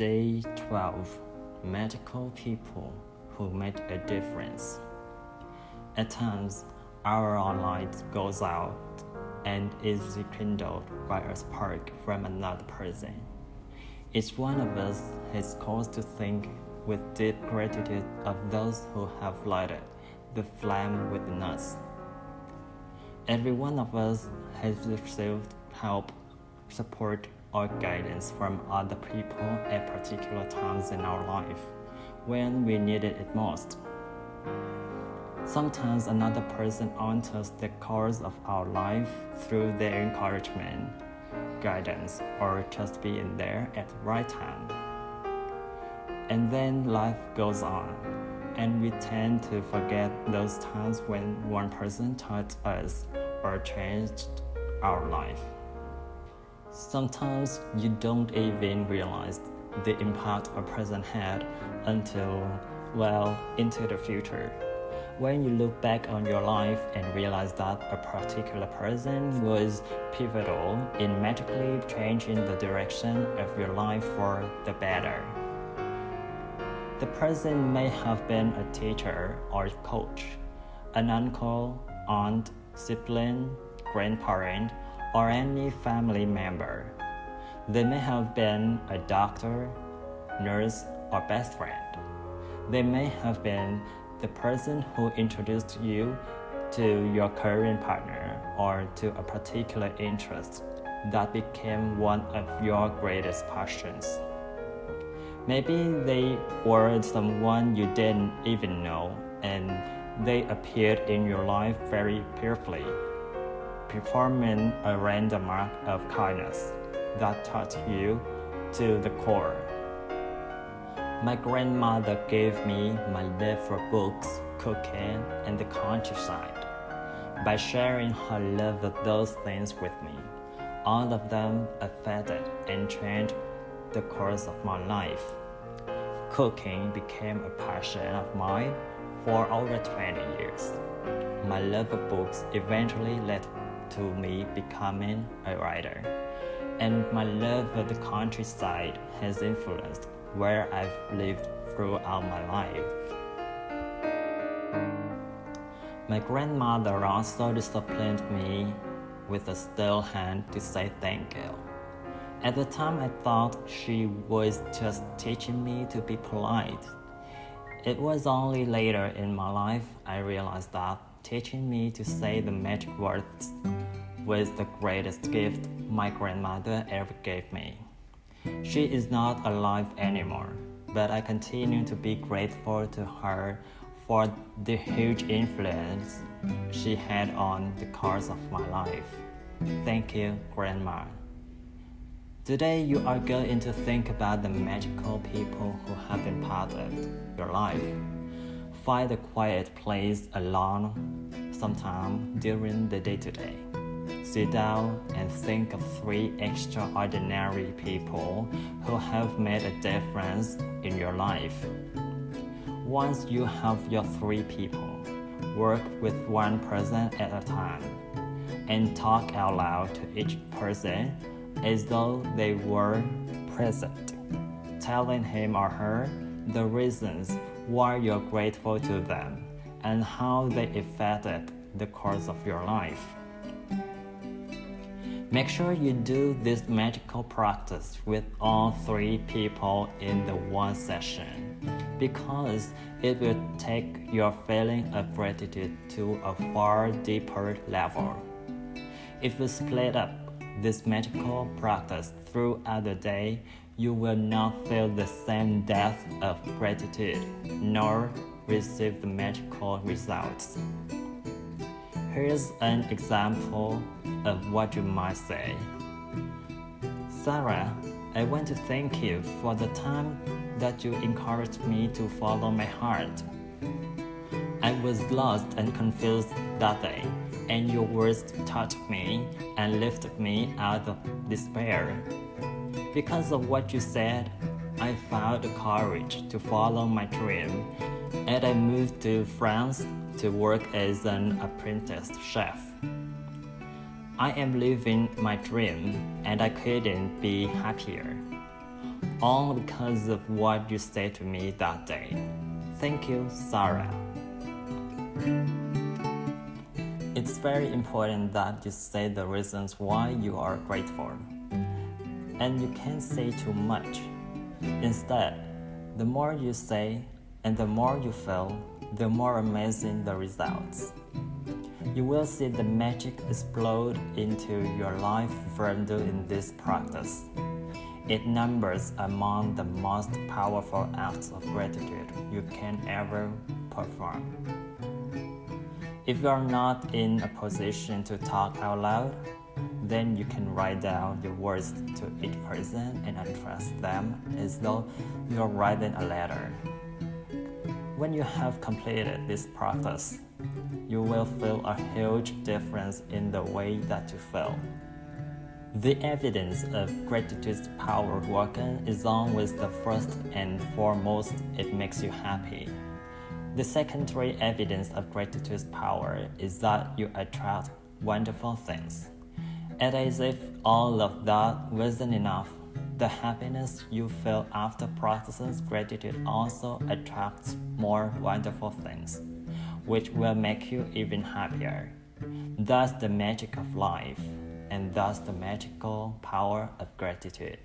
Day 12 Magical People Who Made a Difference. At times, our light goes out and is rekindled by a spark from another person. Each one of us has cause to think with deep gratitude of those who have lighted the flame within us. Every one of us has received help, support, or guidance from other people at particular times in our life when we needed it most. Sometimes another person alters the course of our life through their encouragement, guidance, or just being there at the right time. And then life goes on, and we tend to forget those times when one person taught us or changed our life. Sometimes you don't even realize the impact a person had until well into the future. When you look back on your life and realize that a particular person was pivotal in magically changing the direction of your life for the better. The person may have been a teacher or coach, an uncle, aunt, sibling, grandparent, or any family member. They may have been a doctor, nurse, or best friend. They may have been the person who introduced you to your career partner or to a particular interest that became one of your greatest passions. Maybe they were someone you didn't even know, and they appeared in your life very briefly, performing a random act of kindness that touched you to the core. My grandmother gave me my love for books, cooking, and the countryside. By sharing her love of those things with me, all of them affected and changed the course of my life. Cooking became a passion of mine for over 20 years. My love of books eventually led to me becoming a writer, and my love of the countryside has influenced where I've lived throughout my life. My grandmother also disciplined me with a still hand to say thank you. At the time, I thought she was just teaching me to be polite. It was only later in my life I realized that teaching me to say the magic words was the greatest gift my grandmother ever gave me. She is not alive anymore, but I continue to be grateful to her for the huge influence she had on the course of my life. Thank you, Grandma. Today you are going to think about the magical people who have impacted your life. Find a quiet place alone sometime during the day today. Sit down and think of 3 extraordinary people who have made a difference in your life. Once you have your 3 people, work with one person at a time and talk out loud to each person as though they were present, telling him or her the reasons why you're grateful to them and how they affected the course of your life. Make sure you do this magical practice with all 3 people in the one session, because it will take your feeling of gratitude to a far deeper level. If you split up this magical practice throughout the day, you will not feel the same depth of gratitude, nor receive the magical results. Here's an example of what you might say. Sarah, I want to thank you for the time that you encouraged me to follow my heart. I was lost and confused that day, and your words touched me and lifted me out of despair. Because of what you said, I found the courage to follow my dream, and I moved to France to work as an apprentice chef. I am living my dream, and I couldn't be happier. all because of what you said to me that day. Thank you, Sarah. It's very important that you say the reasons why you are grateful. And you can't say too much. Instead, the more you say and the more you feel, the more amazing the results. You will see the magic explode into your life from doing this practice. It numbers among the most powerful acts of gratitude you can ever perform. If you are not in a position to talk out loud, then you can write down your words to each person and address them as though you are writing a letter. When you have completed this practice, you will feel a huge difference in the way that you feel. The evidence of gratitude's power working is always the first and foremost, it makes you happy. The secondary evidence of gratitude's power is that you attract wonderful things. And as if all of that wasn't enough, the happiness you feel after practicing gratitude also attracts more wonderful things, which will make you even happier. That's the magic of life, and that's the magical power of gratitude.